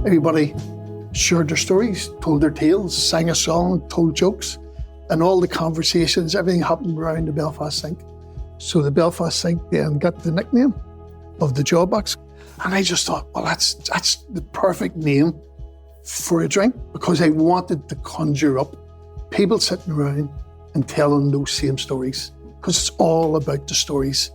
Everybody shared their stories, told their tales, sang a song, told jokes, and all the conversations, everything happened around the Belfast sink. So the Belfast sink then got the nickname of the Jawbox. And I just thought, well, that's the perfect name for a drink, because I wanted to conjure up people sitting around and telling those same stories, because it's all about the stories.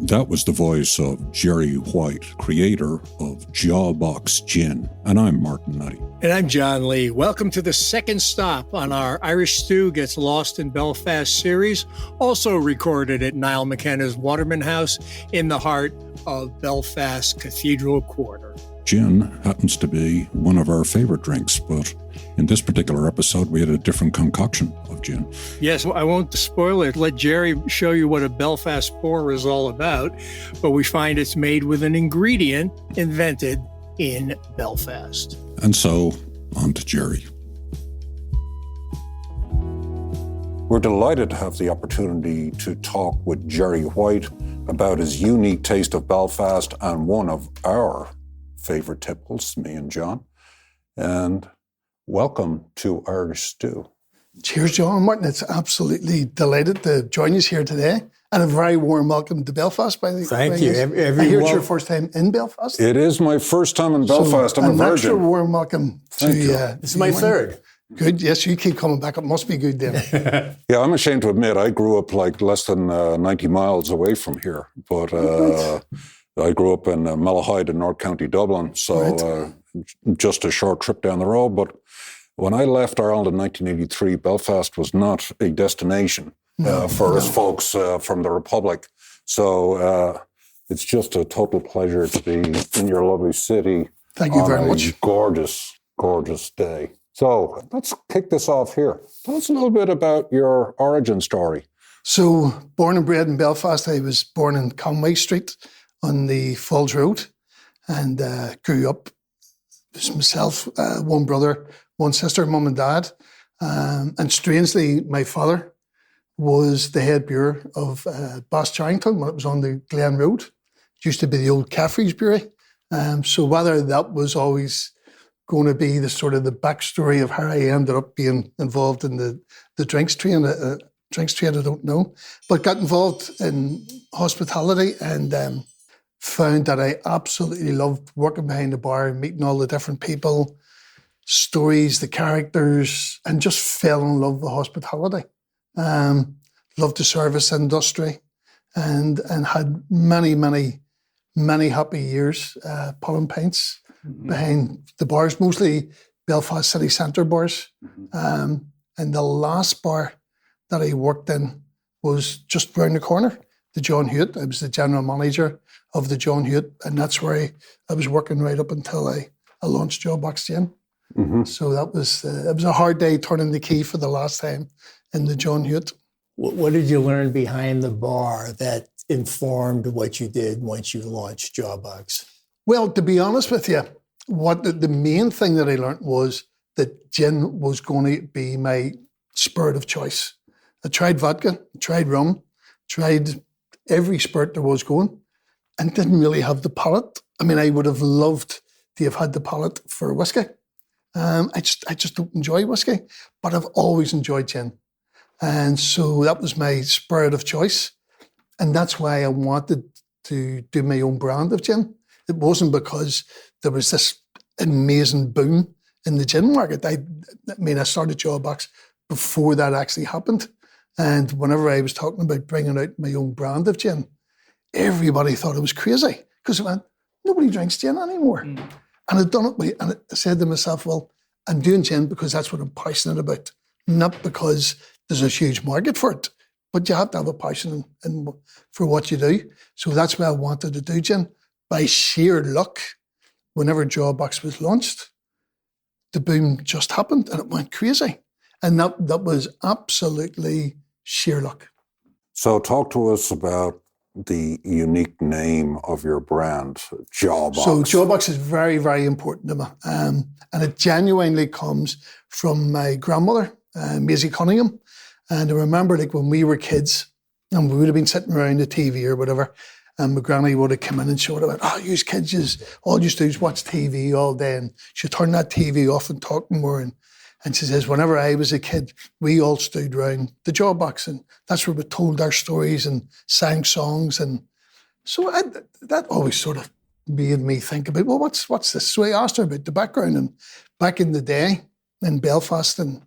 That was the voice of Gerry White, creator of Jawbox Gin. And I'm Martin Nutty. And I'm John Lee. Welcome to the second stop on our Irish Stew Gets Lost in Belfast series, also recorded at Niall McKenna's Waterman House in the heart of Belfast Cathedral Quarter. Gin happens to be one of our favorite drinks, but in this particular episode, we had a different concoction of gin. Yes, well, I won't spoil it. Let Gerry show you what a Belfast pour is all about. But we find it's made with an ingredient invented in Belfast. And so, on to Gerry. We're delighted to have the opportunity to talk with Gerry White about his unique taste of Belfast and one of our favorite tipples, me and John. And welcome to Irish Stew. Cheers, John and Martin. It's absolutely delighted to join you here today. And a very warm welcome to Belfast, by the way. Thank you. I hear it's your first time in Belfast. It is my first time in Belfast. I'm a virgin. An extra warm welcome to you. It's my third. Good. Yes, you keep coming back. It must be good then. Yeah, I'm ashamed to admit, I grew up like less than 90 miles away from here. But I grew up in Malahide in North County Dublin, so just a short trip down the road. But when I left Ireland in 1983, Belfast was not a destination for us folks from the Republic. So it's just a total pleasure to be in your lovely city. Thank you very much. Gorgeous, gorgeous day. So let's kick this off here. Tell us a little bit about your origin story. So, born and bred in Belfast, I was born in Conway Street on the Falls Road, and grew up. It was myself, one brother, one sister, mum and dad. And strangely, my father was the head brewer of Bass Charrington when it was on the Glen Road. It used to be the old Caffrey's Brewery. So whether that was always going to be the sort of the backstory of how I ended up being involved in the drinks trade, I don't know. But got involved in hospitality and found that I absolutely loved working behind the bar and meeting all the different people, stories, the characters, and just fell in love with hospitality. Loved the service industry and had many happy years pulling pints behind the bars, mostly Belfast city centre bars. And the last bar that I worked in was just round the corner, the John Hewitt. I was the general manager of the John Hewitt, and that's where I was working right up until I launched Jawbox Gin. Mm-hmm. So that was it was a hard day turning the key for the last time in the John Hewitt. What did you learn behind the bar that informed what you did once you launched Jawbox? Well, to be honest with you, what the main thing that I learned was that gin was going to be my spirit of choice. I tried vodka, tried rum, tried every spirit there was going, and didn't really have the palate. I mean, I would have loved to have had the palate for whiskey. I just don't enjoy whiskey, but I've always enjoyed gin. And so that was my spirit of choice. And that's why I wanted to do my own brand of gin. It wasn't because there was this amazing boom in the gin market. I started Jawbox before that actually happened. And whenever I was talking about bringing out my own brand of gin, everybody thought it was crazy because nobody drinks gin anymore. And I'd done it, and I said to myself, well, I'm doing gin because that's what I'm passionate about, not because there's a huge market for it. But you have to have a passion for what you do. So that's why I wanted to do gin. By sheer luck, whenever Jawbox was launched, the boom just happened and it went crazy. And that was absolutely sheer luck. So talk to us about the unique name of your brand, Jawbox. So Jawbox is very, very important to me. And it genuinely comes from my grandmother, Maisie Cunningham. And I remember when we were kids and we would have been sitting around the TV or whatever, And my granny would have come in and she would have went, "Oh, you kids, all you do is watch TV all day." And she'd turn that TV off and talk more. And she says, whenever I was a kid, we all stood around the Jawbox, and that's where we told our stories and sang songs. And so that always sort of made me think about, well, what's this? So I asked her about the background. And back in the day in Belfast, and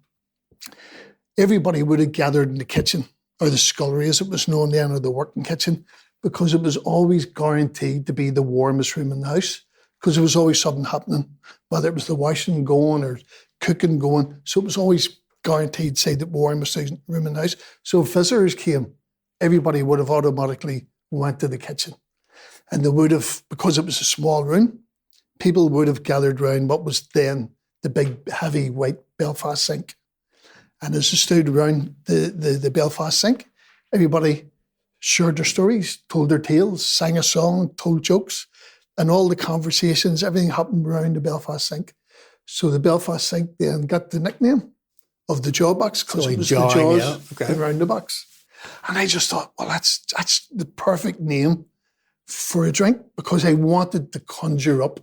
everybody would have gathered in the kitchen, or the scullery as it was known then, or the working kitchen, because it was always guaranteed to be the warmest room in the house, because there was always something happening, whether it was the washing going or cooking going. So it was always guaranteed, say, the warmest room in the house. So if visitors came, everybody would have automatically went to the kitchen. And they would have, because it was a small room, people would have gathered around what was then the big, heavy, white Belfast sink. And as they stood around the Belfast sink, everybody shared their stories, told their tales, sang a song, told jokes, and all the conversations, everything happened around the Belfast sink. So the Belfast sink then got the nickname of the Jawbox, because it was the jaws around the box. And I just thought, well, that's the perfect name for a drink, because I wanted to conjure up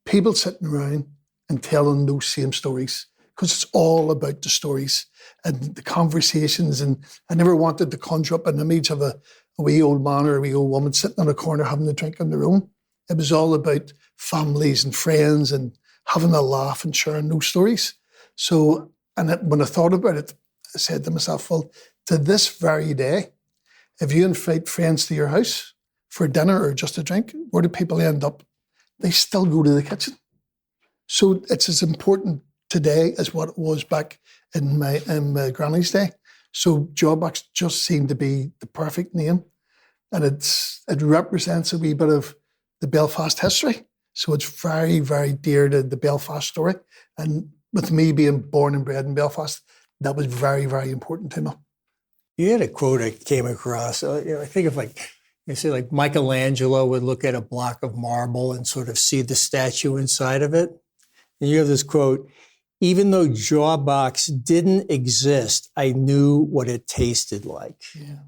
people sitting around and telling those same stories, because it's all about the stories and the conversations. And I never wanted to conjure up an image of a wee old man or a wee old woman sitting on a corner having a drink on their own. It was all about families and friends and having a laugh and sharing those stories. So, when I thought about it, I said to myself, well, to this very day, if you invite friends to your house for dinner or just a drink, where do people end up? They still go to the kitchen. So it's as important today as what it was back in my granny's day. So Jawbox just seemed to be the perfect name. And it represents a wee bit of the Belfast history. So it's very, very dear to the Belfast story. And with me being born and bred in Belfast, that was very, very important to me. You had a quote I came across. I think of like Michelangelo would look at a block of marble and sort of see the statue inside of it. And you have this quote, "Even though Jawbox didn't exist, I knew what it tasted like." Yeah.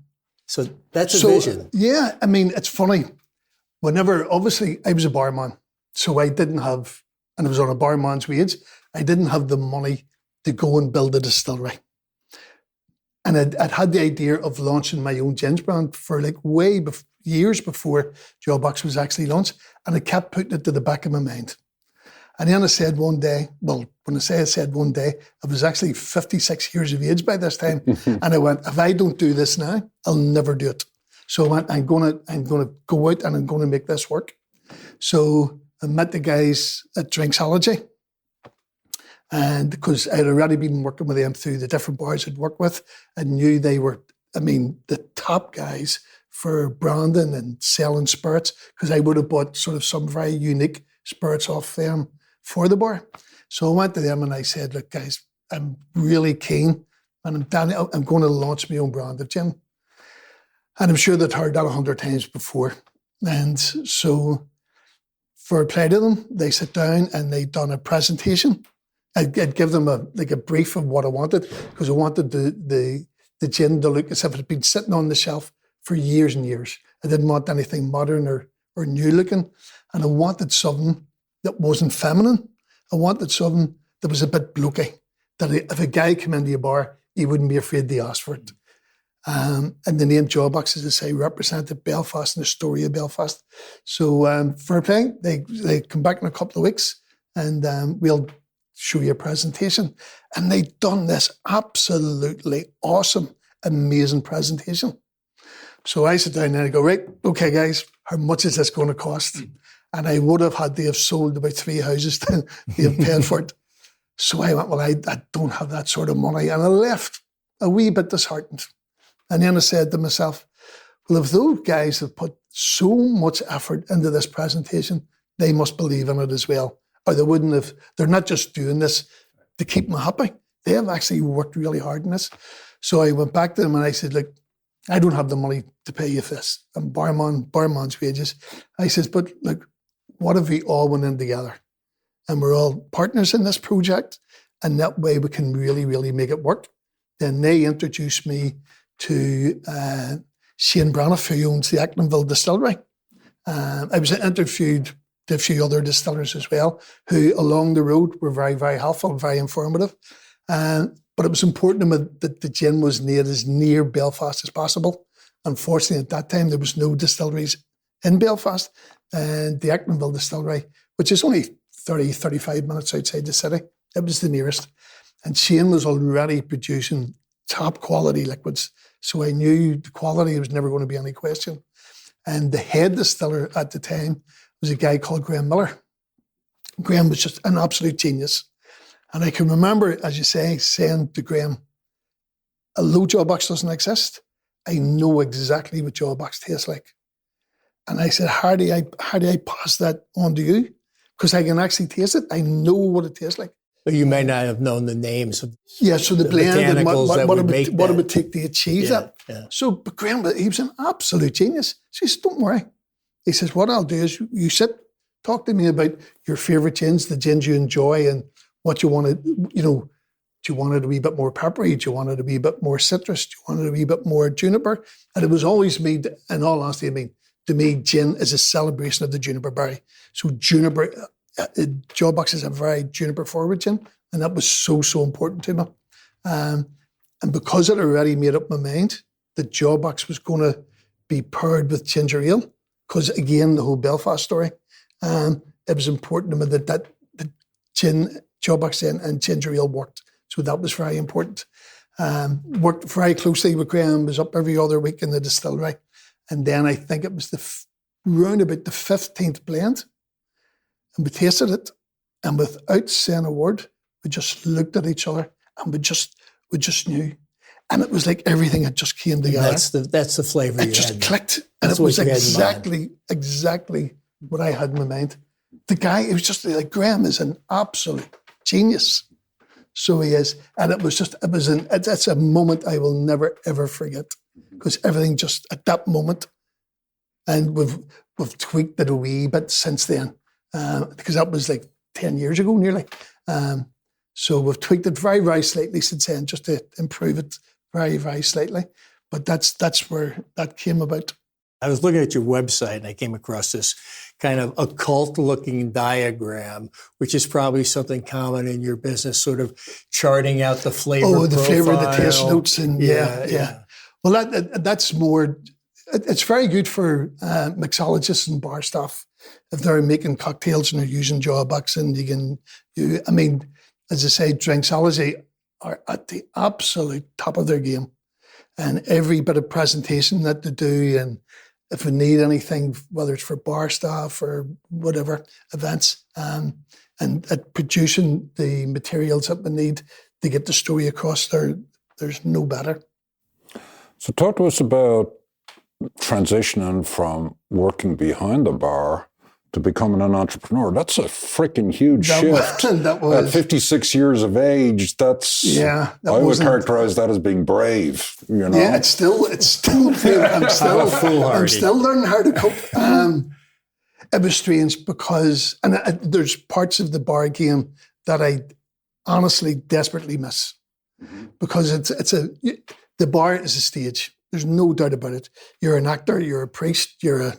So that's a vision. Yeah, I mean, it's funny. Obviously, I was a barman, so I didn't have, and I was on a barman's wage, I didn't have the money to go and build a distillery. And I'd had the idea of launching my own gin brand for like years before Jawbox was actually launched, and I kept putting it to the back of my mind. And then I said one day, well, when I said one day, I was actually 56 years of age by this time. And I went, if I don't do this now, I'll never do it. So I went, I'm gonna go out and I'm gonna make this work. So I met the guys at Drinksology. And because I'd already been working with them through the different bars I'd worked with, I knew they were, the top guys for branding and selling spirits, because I would have bought sort of some very unique spirits off them for the bar. So I went to them and I said, look, guys, I'm really keen, and I'm going to launch my own brand of gin. And I'm sure they'd heard that 100 times before. And so for a plate of them, they sit down and they'd done a presentation. I'd give them a brief of what I wanted, because I wanted the gin to look as if it had been sitting on the shelf for years and years. I didn't want anything modern or new looking. And I wanted something that wasn't feminine. I wanted something that was a bit blokey, that if a guy came into a bar, he wouldn't be afraid to ask for it. And the name Jawbox, as I say, represented Belfast and the story of Belfast. So for a playing, they come back in a couple of weeks and we'll show you a presentation. And they'd done this absolutely awesome, amazing presentation. So I sit down and I go, right, okay, guys, how much is this going to cost? And I would have had to have sold about 3 houses to have paid for it. So I went, well, I don't have that sort of money. And I left a wee bit disheartened. And then I said to myself, well, if those guys have put so much effort into this presentation, they must believe in it as well. Or they wouldn't have, they're not just doing this to keep me happy. They have actually worked really hard on this. So I went back to them and I said, look, I don't have the money to pay you for this. I'm barman's wages. I says, but look, what if we all went in together and we're all partners in this project, and that way we can really, really make it work? Then they introduced me to Shane Braniff, who owns the Acklandville Distillery. I was interviewed to a few other distillers as well, who along the road were very, very helpful, very informative. But it was important to me that the gin was made as near Belfast as possible. Unfortunately, at that time, there was no distilleries in Belfast. And the Eckmanville distillery, which is only 30, 35 minutes outside the city, it was the nearest. And Shane was already producing top quality liquids. So I knew the quality was never going to be any question. And the head distiller at the time was a guy called Graham Miller. Graham was just an absolute genius. And I can remember, as you say, saying to Graham, although Jawbox doesn't exist, I know exactly what Jawbox tastes like. And I said, how do I pass that on to you? Because I can actually taste it. I know what it tastes like. But you may not have known the names of so the blend and what it would take to achieve that. Yeah. So, but Graham, he was an absolute genius. So he says, don't worry. He says, what I'll do is you sit, talk to me about your favourite gins, the gins you enjoy, and what you want to, do you want it a wee bit more peppery? Do you want it a wee bit more citrus? Do you want it a wee bit more juniper? And it was always me, in all honesty, to me, gin is a celebration of the juniper berry. So juniper, Jawbox is a very juniper forward gin, and that was so important to me. And because I'd already made up my mind that Jawbox was going to be paired with ginger ale, because again, the whole Belfast story, it was important to me that the gin, Jawbox gin and ginger ale worked. So that was very important. Worked very closely with Graham, was up every other week in the distillery. And then I think it was round about the 15th blend. And we tasted it. And without saying a word, we just looked at each other and we just knew. And it was like everything had just came together. That's the flavor you had. It just clicked. And it was exactly what I had in my mind. The guy, it was just like, Graham is an absolute genius. So he is. And it's a moment I will never, ever forget. Because everything just at that moment, and we've tweaked it a wee bit since then, because that was like 10 years ago nearly. So we've tweaked it very, very slightly since then, just to improve it very, very slightly. But that's where that came about. I was looking at your website and I came across this kind of occult-looking diagram, which is probably something common in your business, sort of charting out the flavor profile. Oh, the flavor, the taste notes, and yeah. Well, that's more. It's very good for mixologists and bar staff if they're making cocktails and they're using Jawbox, and as I say, Drinksology are at the absolute top of their game, and every bit of presentation that they do, and if we need anything, whether it's for bar staff or whatever events, and at producing the materials that we need to get the story across, there's no better. So talk to us about transitioning from working behind the bar to becoming an entrepreneur. That's a freaking huge shift. That was. At 56 years of age, I would characterize that as being brave, Yeah, it's still I'm still learning how to cope. It was strange because, there's parts of the bar game that I honestly desperately miss, because the bar is a stage. There's no doubt about it. You're an actor, you're a priest, you're a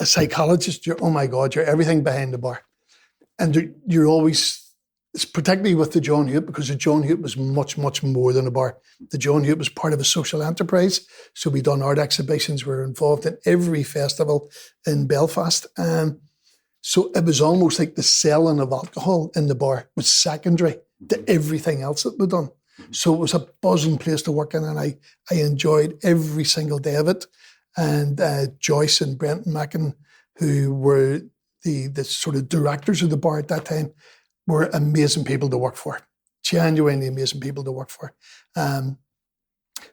psychologist, you're everything behind the bar. And you're always, it's particularly with the John Hewitt, because the John Hewitt was much, much more than a bar. The John Hewitt was part of a social enterprise. So we done art exhibitions, we were involved in every festival in Belfast. So it was almost like the selling of alcohol in the bar was secondary to everything else that we'd done. So it was a buzzing place to work in, and I enjoyed every single day of it. And Joyce and Brenton Mackin, who were the sort of directors of the bar at that time, were amazing people to work for. Genuinely amazing people to work for.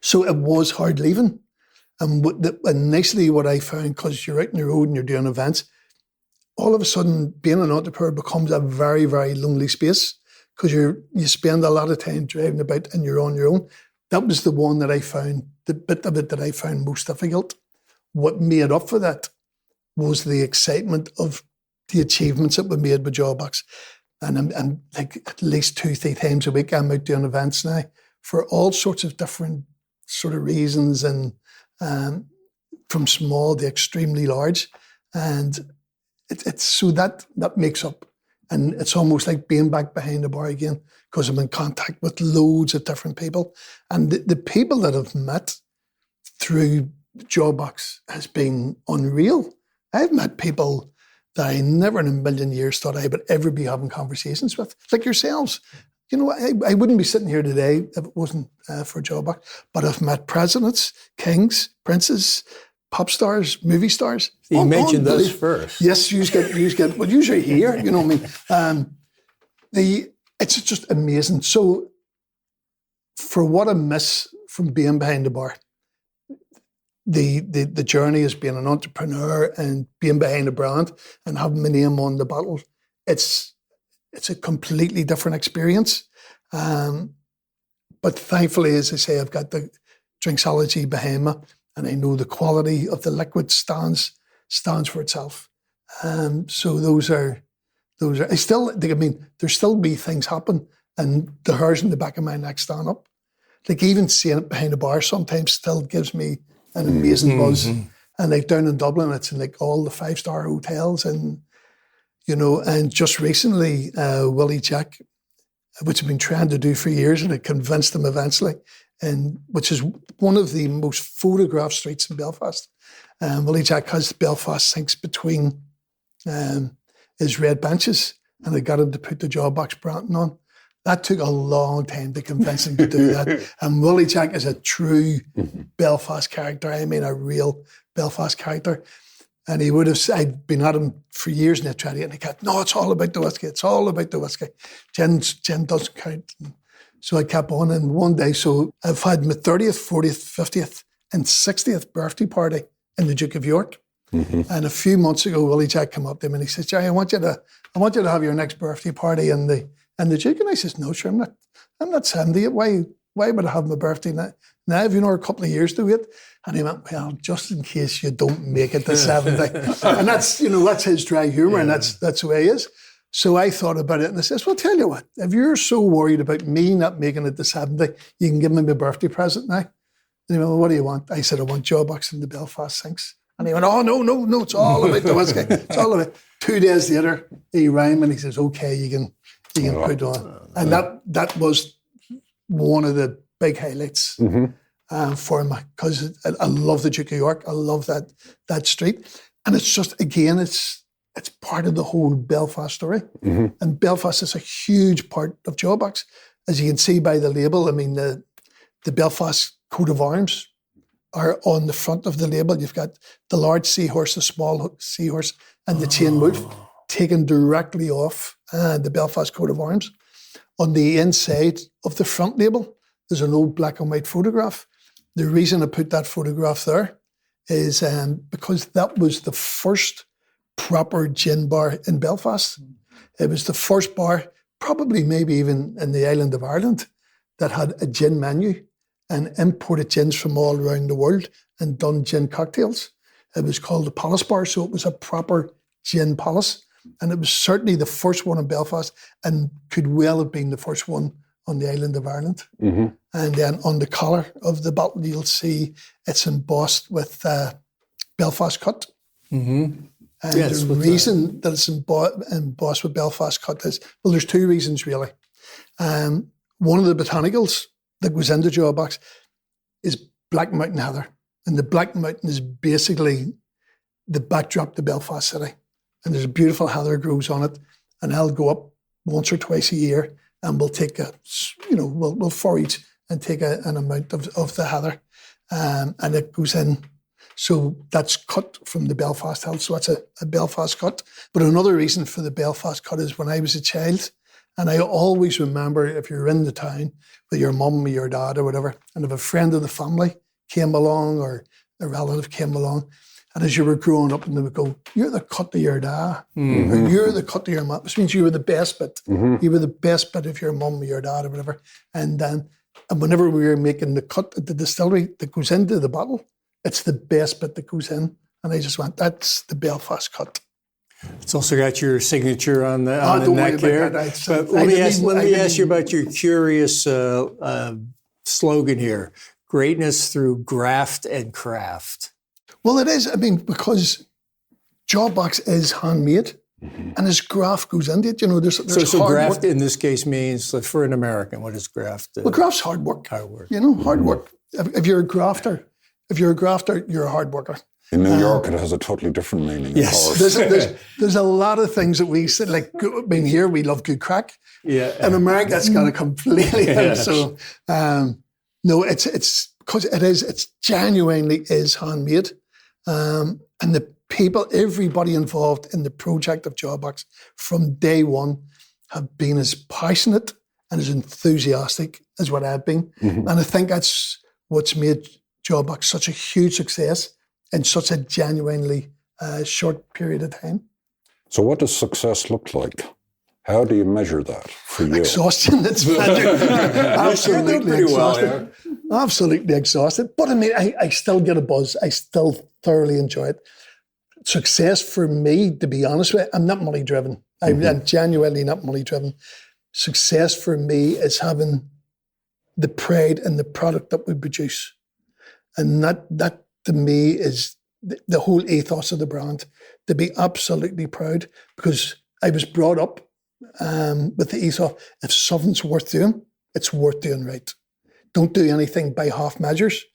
So it was hard leaving. And initially what I found, because you're out on the road and you're doing events, all of a sudden being an entrepreneur becomes a very, very lonely space, because you spend a lot of time driving about and you're on your own. That was the one that I found, the bit of it that I found most difficult. What made up for that was the excitement of the achievements that we made with Jawbox. And I'm like at least 2-3 times a week I'm out doing events now for all sorts of different sort of reasons, and from small to extremely large. And it's so that makes up. And it's almost like being back behind the bar again, because I'm in contact with loads of different people. And the people that I've met through Jawbox has been unreal. I've met people that I never in a million years thought I would ever be having conversations with, like yourselves. You know, I wouldn't be sitting here today if it wasn't for Jawbox. But I've met presidents, kings, princes, pop stars, movie stars. You mentioned those first. Yes, you get. Well, usually here, you know what I mean. It's just amazing. So, for what I miss from being behind the bar, the journey as being an entrepreneur and being behind a brand and having my name on the bottle, it's a completely different experience. But thankfully, as I say, I've got the Drinksology behind me, and I know the quality of the liquid stands for itself. So those are. There still be things happen, and the hairs in the back of my neck stand up. Like even seeing it behind the bar sometimes still gives me an amazing buzz. And like down in Dublin, it's in like all the 5-star hotels, and you know. And just recently, Willie Jack, which I've been trying to do for years, and I convinced him eventually, and which is one of the most photographed streets in Belfast. Willie Jack has the Belfast sinks between his red benches, and I got him to put the Jawbox branding on. That took a long time to convince him to do that. And Willie Jack is a true Belfast character. I mean, a real Belfast character. And he would have said, I'd been at him for years, and I tried it, and he kept, no, it's all about the whiskey. It's all about the whiskey. Gin doesn't count. So I kept on, and one day, so I've had my 30th, 40th, 50th, and 60th birthday party in the Duke of York. And a few months ago, Willie Jack came up to me and he says, Gerry, I want you to have your next birthday party in the Duke. And I says, no, sure, I'm not 70. Why would I have my birthday now? Now have you know a couple of years to wait? And he went, well, just in case you don't make it to 70. And that's his dry humour, and that's the way he is. So I thought about it, and I says, well, tell you what, if you're so worried about me not making it to 70, you can give me my birthday present now. And he went, well, what do you want? I said, I want Jawbox in the Belfast sinks. And he went, oh, no, it's all about the whiskey. It's all about it. 2 days later, he rang and he says, okay, you can put it on. And that was one of the big highlights for me, because I love the Duke of York. I love that street. And it's just, again, it's part of the whole Belfast story. And Belfast is a huge part of Jawbox. As you can see by the label, I mean, the Belfast coat of arms are on the front of the label. You've got the large seahorse, the small seahorse, and the chain wolf taken directly off the Belfast coat of arms. On the inside of the front label, there's an old black and white photograph. The reason I put that photograph there is because that was the first proper gin bar in Belfast. It was the first bar, probably maybe even in the island of Ireland, that had a gin menu and imported gins from all around the world and done gin cocktails. It was called the Palace Bar, so it was a proper gin palace. And it was certainly the first one in Belfast, and could well have been the first one on the island of Ireland. And then on the collar of the bottle, you'll see it's embossed with Belfast cut. And yes, the reason that it's embossed with Belfast cut is, well, there's two reasons really. One of the botanicals that goes into Jawbox is Black Mountain Heather. And the Black Mountain is basically the backdrop to Belfast City. And there's a beautiful heather grows on it. And I'll go up once or twice a year, and we'll take we'll forage and take an amount of the heather. And it goes in. So that's cut from the Belfast Hill. So that's a Belfast cut. But another reason for the Belfast cut is when I was a child, and I always remember, if you're in the town with your mum or your dad or whatever, and if a friend of the family came along or a relative came along, and as you were growing up, and they would go, you're the cut of your dad, or you're the cut of your mum, which means you were the best bit. You were the best bit of your mum or your dad or whatever. And whenever we were making the cut at the distillery that goes into the bottle, it's the best bit that goes in. And I just went, that's the Belfast cut. It's also got your signature on the neck here. But let me ask you about your curious slogan here: greatness through graft and craft. Well, it is. I mean, because Jawbox is handmade, and as graft goes into it, there's So hard graft work. in this case means, like, for an American, what is graft? Well, graft's hard work. Hard work. Hard work. If you're a grafter, you're a hard worker. In New York, it has a totally different meaning. Yes. Of course. There's a lot of things that we say, like, I mean, here we love good crack. Yeah. In America, it's got a completely Yes. So, no, it's because it's genuinely is handmade. And the people, everybody involved in the project of Jawbox from day one have been as passionate and as enthusiastic as what I've been. And I think that's what's made Jawbox such a huge success in such a genuinely short period of time. So what does success look like? How do you measure that for you? Exhaustion. It's absolutely pretty well, exhausted. Absolutely exhausted. But I mean, I still get a buzz. I still thoroughly enjoy it. Success for me, to be honest with you, I'm not money driven. I'm genuinely not money driven. Success for me is having the pride in the product that we produce. And that to me is the whole ethos of the brand, to be absolutely proud, because I was brought up with the ethos, if something's worth doing, it's worth doing right. Don't do anything by half measures.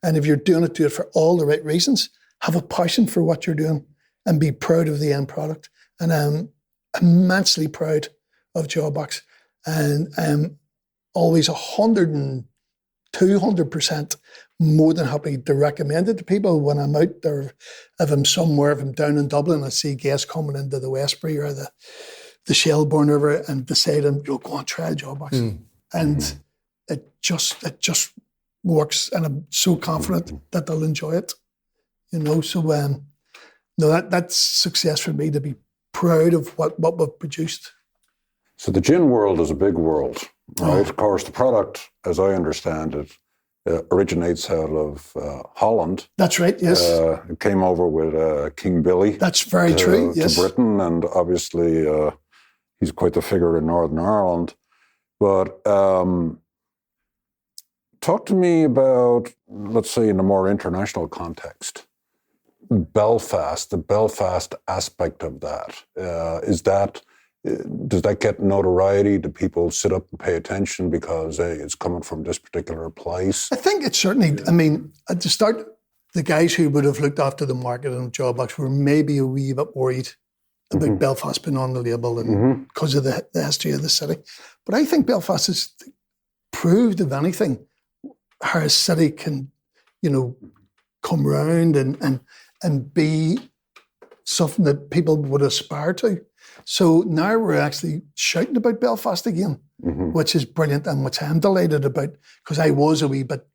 And if you're doing it, do it for all the right reasons. Have a passion for what you're doing and be proud of the end product. And I'm immensely proud of Jawbox. And I'm always 100 and 200% more than happy to recommend it to people when I'm out there. If I'm somewhere, if I'm down in Dublin, I see guests coming into the Westbury or the Shelbourne River and decide, go on, try a Jawbox. And it just works, and I'm so confident that they'll enjoy it. So no, that's success for me, to be proud of what we've produced. So the gin world is a big world, right? Of course, the product, as I understand it, originates out of Holland. That's right, yes. It came over with King Billy. That's very true, yes. To Britain, and obviously he's quite the figure in Northern Ireland. But talk to me about, let's say, in a more international context, Belfast, the Belfast aspect of that. Does that get notoriety? Do people sit up and pay attention because it's coming from this particular place? I think it certainly, I mean, at the start, the guys who would have looked after the market and Jawbox were maybe a wee bit worried about Belfast being on the label and because of the history of the city. But I think Belfast has proved, if anything, how a city can, come round and be something that people would aspire to. So now we're actually shouting about Belfast again, which is brilliant and which I'm delighted about, because I was a wee bit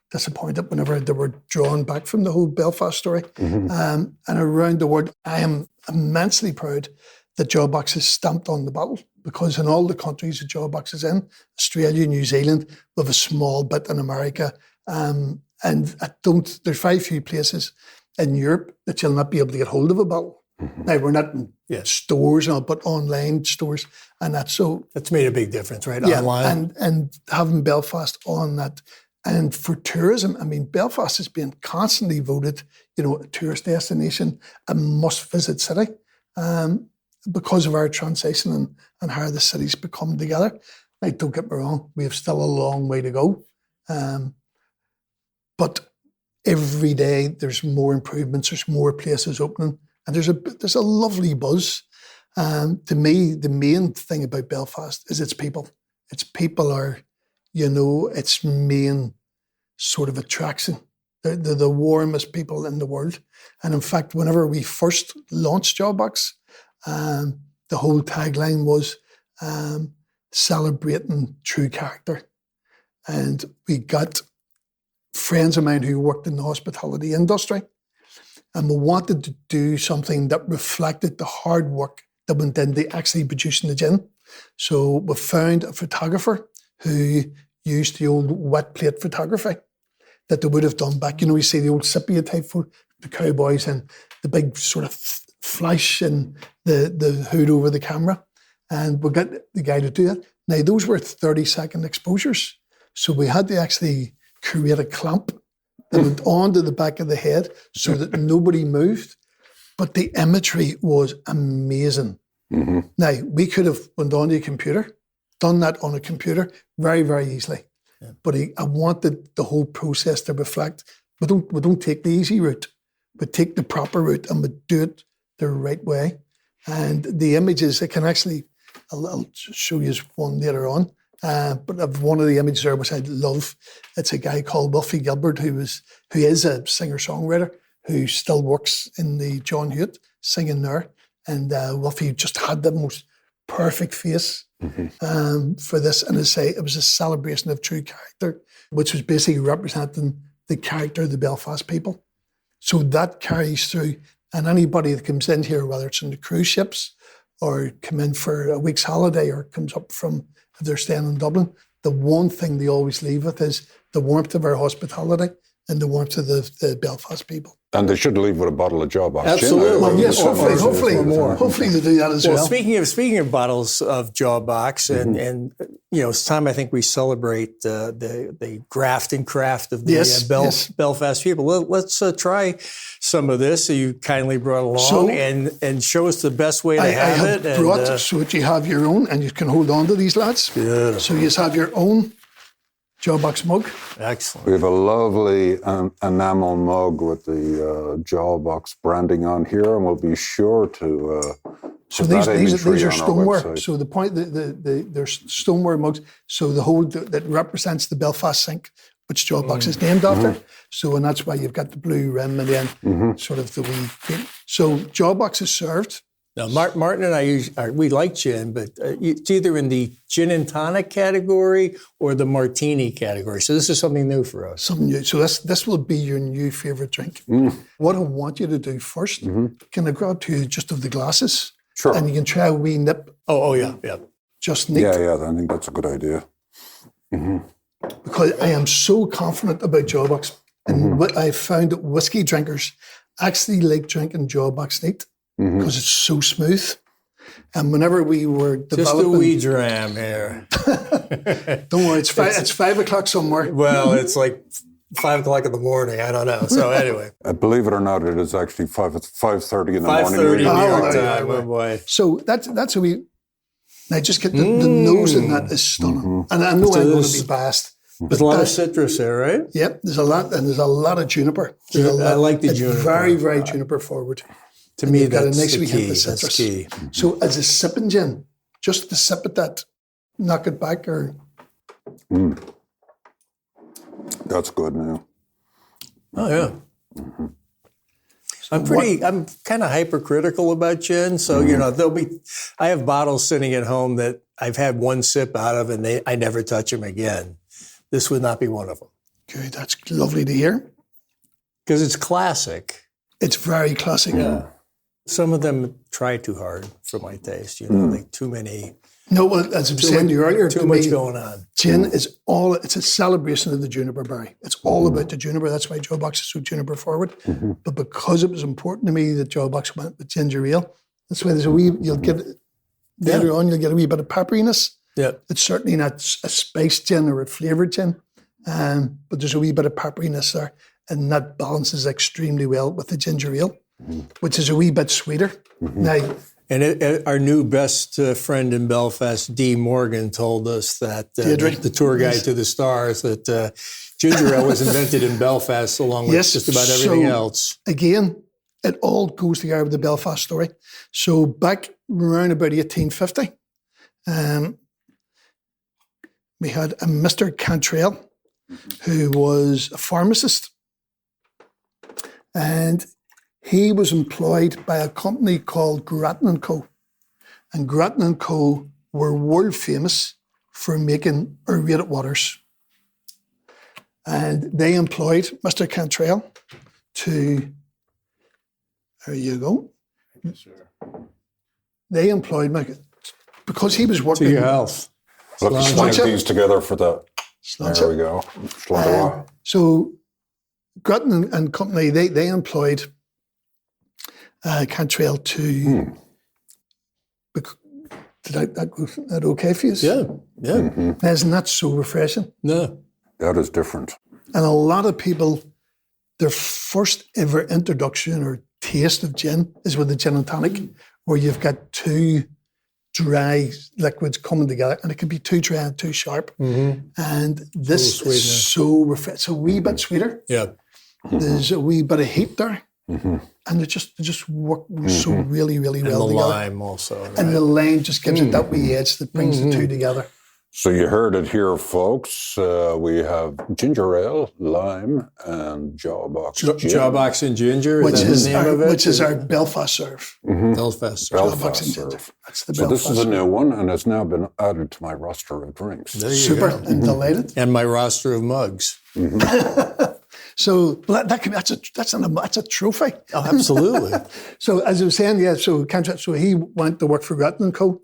disappointed whenever they were drawn back from the whole Belfast story. And around the world, I am immensely proud that Jawbox is stamped on the bottle, because in all the countries that Jawbox is in, Australia, New Zealand, we have a small bit in America, and there's very few places in Europe that you'll not be able to get hold of a bottle. Now, we're not in stores, but online stores, and that's so... That's made a big difference, right? Yeah, Online. and having Belfast on that. And for tourism, I mean, Belfast has been constantly voted, a tourist destination, a must-visit city, because of our transition and how the city's become together. Now, don't get me wrong, we have still a long way to go. But every day there's more improvements, there's more places opening, and there's a lovely buzz. To me, the main thing about Belfast is its people. Its people are, its main sort of attraction. They're the warmest people in the world. And in fact, whenever we first launched Jawbox, the whole tagline was celebrating true character. And we got friends of mine who worked in the hospitality industry, and we wanted to do something that reflected the hard work that went into actually producing the gin. So we found a photographer who used the old wet plate photography that they would have done back. You see the old sepia type for the cowboys and the big sort of flash and the hood over the camera. And we got the guy to do it. Now, those were 30-second exposures. So we had to actually create a clamp that went onto the back of the head so that nobody moved. But the imagery was amazing. Now, we could have went onto a computer, done that on a computer very, very easily. Yeah. But I wanted the whole process to reflect, we don't take the easy route, we take the proper route and we do it the right way. And the images, I can actually, I'll show you one later on. But of one of the images there, which I love, it's a guy called Wolfie Gilbert, who is a singer-songwriter who still works in the John Hewitt singing there. And Wolfie just had the most perfect face for this. And I say it was a celebration of true character, which was basically representing the character of the Belfast people. So that carries through. And anybody that comes in here, whether it's on the cruise ships or come in for a week's holiday or comes up from, if they're staying in Dublin, the one thing they always leave with is the warmth of our hospitality and the warmth of the Belfast people. And they should leave with a bottle of Jawbox Gin. Absolutely. Well, yes, hopefully they do that as well. Well, speaking of bottles of Jawbox, and it's time I think we celebrate the Graft Craft of the Belfast people. Let's try some of this. So you kindly brought along and show us the best way to have it. I have brought so that you have your own, and you can hold on to these lads. Beautiful. So you have your own Jawbox mug. Excellent. We have a lovely enamel mug with the Jawbox branding on here, and we'll be sure to. So these are stoneware. So the point, they're stoneware mugs. So the whole that represents the Belfast sink, which Jawbox is named after. So and that's why you've got the blue rim and then sort of the wee. So Jawbox is served. Now, Martin and I, we like gin, but it's either in the gin and tonic category or the martini category. So this is something new for us. Something new. So this will be your new favourite drink. What I want you to do first, can I grab two just of the glasses? Sure. And you can try a wee nip. Oh yeah. Just neat. Yeah, I think that's a good idea. Because I am so confident about Jawbox. And what I found that whiskey drinkers actually like drinking Jawbox neat. Because it's so smooth. And whenever we were developing... Just a wee dram here. Don't worry, it's 5 o'clock somewhere. Well, it's like 5 o'clock in the morning. I don't know. So anyway. Believe it or not, it is actually 5:30 in the morning. 5:30 New York time. Oh boy. So that's a wee... Now just get the nose in that is stunning. And I know I'm going to be biased. There's a lot of citrus there, right? Yep, there's a lot of juniper. I like the juniper. Very, very juniper forward. To me, that's the key. That's key. So as a sipping gin, just to sip at that, knock it back or... That's good now. Oh, yeah. I'm kind of hypercritical about gin. So, I have bottles sitting at home that I've had one sip out of and I never touch them again. This would not be one of them. Good, that's lovely to hear. Because it's classic. It's very classic. Yeah. Some of them try too hard for my taste, like too many. No, well, as I was saying to you earlier, too much going on. Gin is it's a celebration of the juniper berry. It's all about the juniper. That's why Jawbox is so juniper forward. But because it was important to me that Jawbox went with ginger ale, that's why there's a wee, later on, you'll get a wee bit of pepperiness. Yeah. It's certainly not a spiced gin or a flavoured gin, but there's a wee bit of pepperiness there, and that balances extremely well with the ginger ale. Which is a wee bit sweeter. Now, and our new best friend in Belfast, Dee Morgan, told us that the tour guide to the stars, that ginger ale was invented in Belfast along with just about everything else. Again, it all goes together with the Belfast story. So back around about 1850, we had a Mr. Cantrell who was a pharmacist, and he was employed by a company called Grattan & Co. And Grattan & Co. were world famous for making aerated waters. And they employed Mr. Cantrell to, there you go. Yes, sir. They employed, because he was working... To your health. Let's slank these together for the... There we go. So Grattan & Company, they employed... Cantrell to... Did that okay for you? Yeah. Isn't that so refreshing? No. That is different. And a lot of people their first ever introduction or taste of gin is with the gin and tonic, where you've got two dry liquids coming together, and it can be too dry and too sharp. And this is so refreshing. It's a wee bit sweeter. Yeah. There's a wee bit of heat there. And they just work so really, really And well the together. lime also. Right? And the lime just gives it that wee edge that brings the two together. So you heard it here, folks. We have ginger ale, lime, and Jawbox Gin. Jawbox and ginger, Which is that the name of it? which is our Belfast Swerve. Belfast Swerve. Jawbox Belfast and ginger. Swerve. That's the So Belfast this is a Swerve. new one, and it's now been added to my roster of drinks. There you Super. go. I'm delighted. And my roster of mugs. So that's a trophy. Oh, absolutely. So as I was saying, so he went to work for Grattan & Co.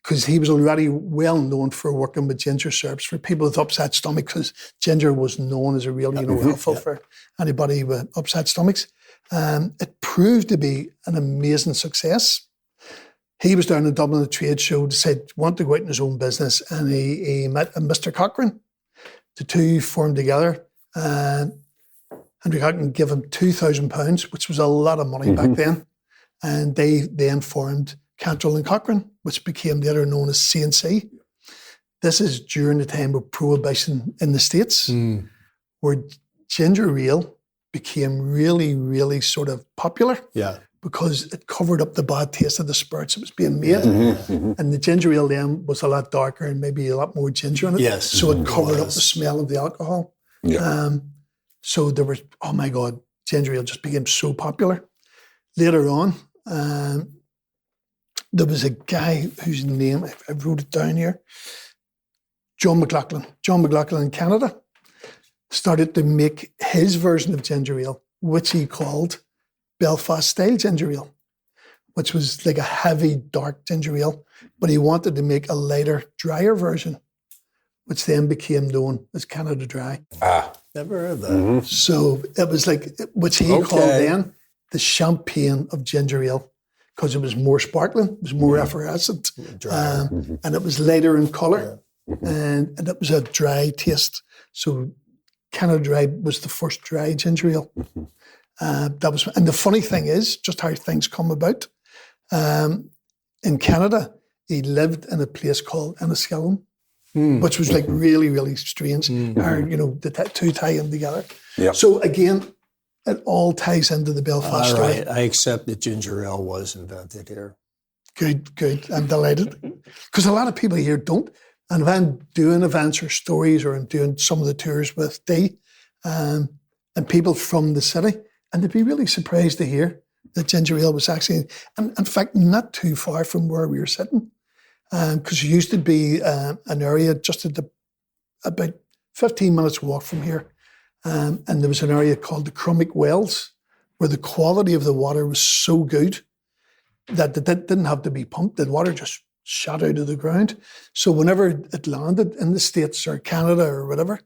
Because he was already well known for working with ginger syrups for people with upset stomachs, because ginger was known as a real, helpful for anybody with upset stomachs. It proved to be an amazing success. He was down in Dublin at a trade show, decided want to go out in his own business, and he met a Mr. Cochrane. The two formed together. Henry Cochrane gave him £2,000, which was a lot of money back then. And they then formed Cantrell and Cochrane, which became later known as C&C. This is during the time of Prohibition in the States, where ginger ale became really, really sort of popular. Yeah. Because it covered up the bad taste of the spirits that was being made. And the ginger ale then was a lot darker and maybe a lot more ginger in it. Yes. So it covered up the smell of the alcohol. Yeah. So there was, oh my God, ginger ale just became so popular. Later on, there was a guy whose name, I wrote it down here, John McLaughlin. John McLaughlin in Canada started to make his version of ginger ale, which he called Belfast style ginger ale, which was like a heavy, dark ginger ale, but he wanted to make a lighter, drier version, which then became known as Canada Dry. Never heard that. So it was like, which he called then the champagne of ginger ale, because it was more sparkling, it was more effervescent, and it was lighter in colour, and it was a dry taste. So Canada Dry was the first dry ginger ale. And the funny thing is, just how things come about. In Canada, he lived in a place called Enniskillen, which was like really, really strange. Or, the two tie in together. Yep. So again, it all ties into the Belfast All story. right. I accept that ginger ale was invented here. Good. I'm delighted. Because a lot of people here don't. And if I'm doing events or stories, or I'm doing some of the tours with Dee, and people from the city, and they'd be really surprised to hear that ginger ale was actually, and in fact, not too far from where we were sitting. Because it used to be an area just at about 15 minutes walk from here. And there was an area called the Crummick Wells, where the quality of the water was so good that it didn't have to be pumped. The water just shot out of the ground. So whenever it landed in the States or Canada or whatever,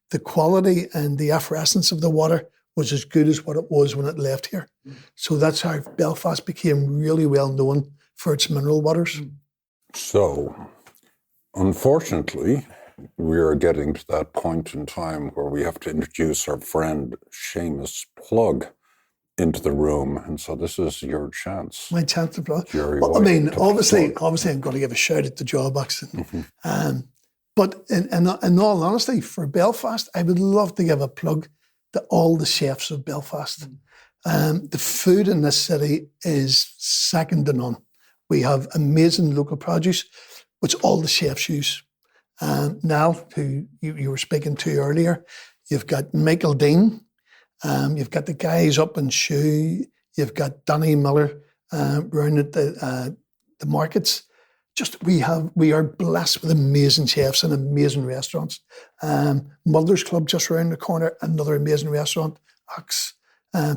the quality and the effervescence of the water was as good as what it was when it left here. So that's how Belfast became really well known for its mineral waters. So, unfortunately, we are getting to that point in time where we have to introduce our friend Seamus Plug into the room, and so this is your chance. My chance to plug. Gerry Well, I White mean, to obviously, plug. I'm going to give a shout out to Jawbox. But in all honesty, for Belfast, I would love to give a plug to all the chefs of Belfast. The food in this city is second to none. We have amazing local produce, which all the chefs use. Now, who you were speaking to earlier, you've got Michael Dean, you've got the guys up in Shoe, you've got Danny Miller round at the markets. We are blessed with amazing chefs and amazing restaurants. Mulder's Club just around the corner, another amazing restaurant. Ox,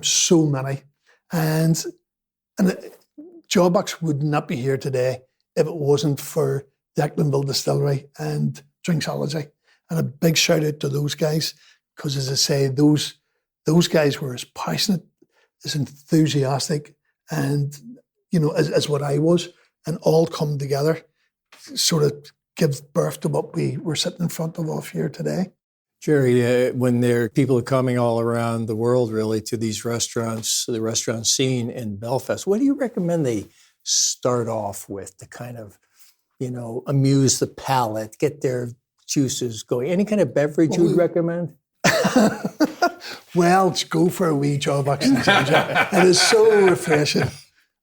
so many, and Jawbox would not be here today if it wasn't for the Ecklandville Distillery and Drinksology. And a big shout out to those guys, because as I say, those guys were as passionate, as enthusiastic, and as what I was, and all come together, sort of give birth to what we were sitting in front of off here today. Gerry, when people are coming all around the world, really, to these restaurants, the restaurant scene in Belfast, what do you recommend they start off with to kind of, amuse the palate, get their juices going? Any kind of beverage you'd recommend? Well, go for a wee Jawbox Gin. It is so refreshing.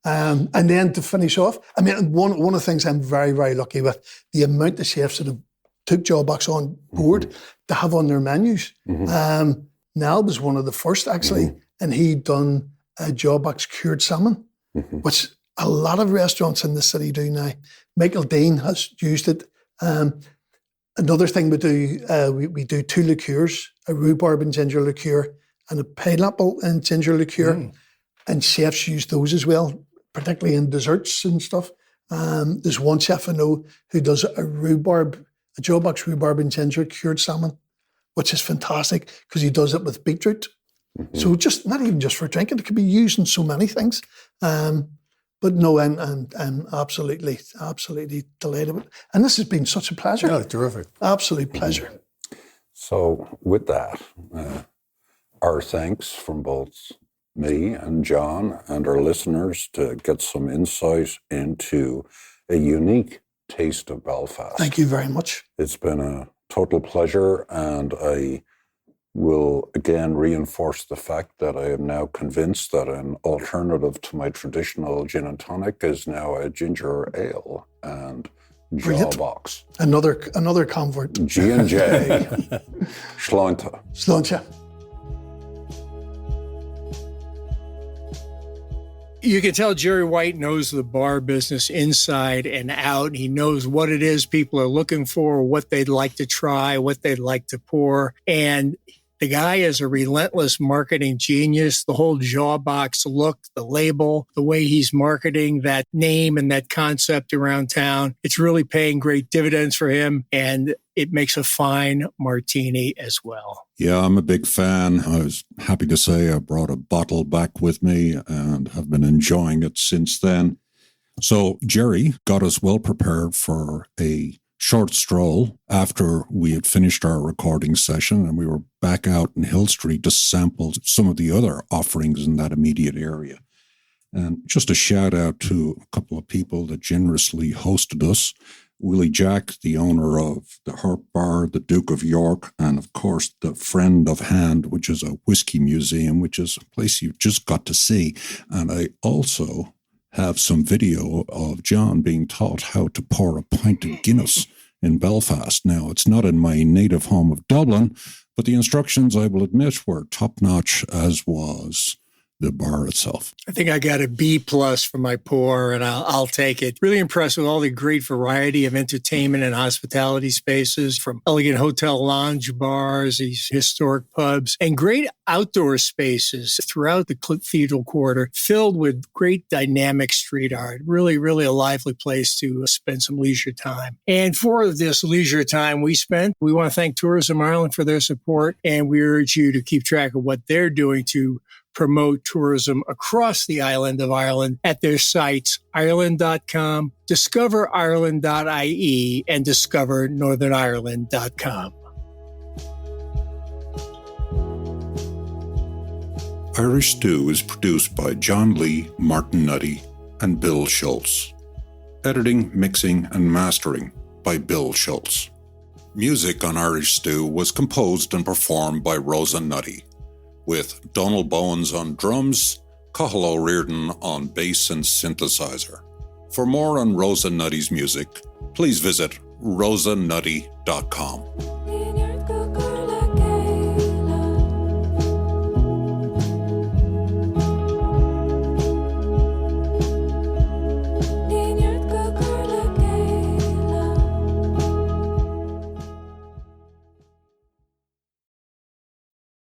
And then to finish off, one of the things I'm very, very lucky with, the amount of chefs that have took Jawbox on board to have on their menus. Nal was one of the first, actually, and he'd done a Jawbox cured salmon, which a lot of restaurants in the city do now. Michael Dean has used it. Another thing we do, we do 2 liqueurs, a rhubarb and ginger liqueur and a pineapple and ginger liqueur. And chefs use those as well, particularly in desserts and stuff. There's one chef I know who does a Jawbox rhubarb and ginger cured salmon, which is fantastic because he does it with beetroot. So just not even just for drinking, it could be used in so many things. But no, I'm absolutely delighted with it. And this has been such a pleasure. Oh, terrific. Absolute pleasure. So with that, our thanks from both me and John and our listeners to get some insight into a unique taste of Belfast. Thank you very much. It's been a total pleasure, and I will again reinforce the fact that I am now convinced that an alternative to my traditional gin and tonic is now a ginger ale and Jawbox. Another convert. G&J. Sláinte. Sláinte. You can tell Gerry White knows the bar business inside and out. He knows what it is people are looking for, what they'd like to try, what they'd like to pour. And the guy is a relentless marketing genius. The whole Jawbox look, the label, the way he's marketing that name and that concept around town, it's really paying great dividends for him. And it makes a fine martini as well. Yeah, I'm a big fan. I was happy to say I brought a bottle back with me and have been enjoying it since then. So Gerry got us well prepared for a short stroll after we had finished our recording session, and we were back out in Hill Street to sample some of the other offerings in that immediate area. And just a shout out to a couple of people that generously hosted us. Willie Jack, the owner of the Harp Bar, the Duke of York, and of course the Friend of Hand, which is a whiskey museum, which is a place you've just got to see. And I also have some video of John being taught how to pour a pint of Guinness in Belfast. Now, it's not in my native home of Dublin, but the instructions, I will admit, were top-notch, as was the bar itself. I think I got a B+ for my pour, and I'll take it. Really impressed with all the great variety of entertainment and hospitality spaces, from elegant hotel lounge bars, these historic pubs, and great outdoor spaces throughout the Cathedral Quarter, filled with great dynamic street art. Really, really a lively place to spend some leisure time. And for this leisure time we want to thank Tourism Ireland for their support, and we urge you to keep track of what they're doing to promote tourism across the island of Ireland at their sites, ireland.com, discoverireland.ie, and discovernorthernireland.com. Irish Stew is produced by John Lee, Martin Nutty, and Bill Schultz. Editing, mixing, and mastering by Bill Schultz. Music on Irish Stew was composed and performed by Rosa Nutty, with Donald Bowens on drums, Cathal O'Riordan on bass and synthesizer. For more on Rosa Nutty's music, please visit rosanutty.com.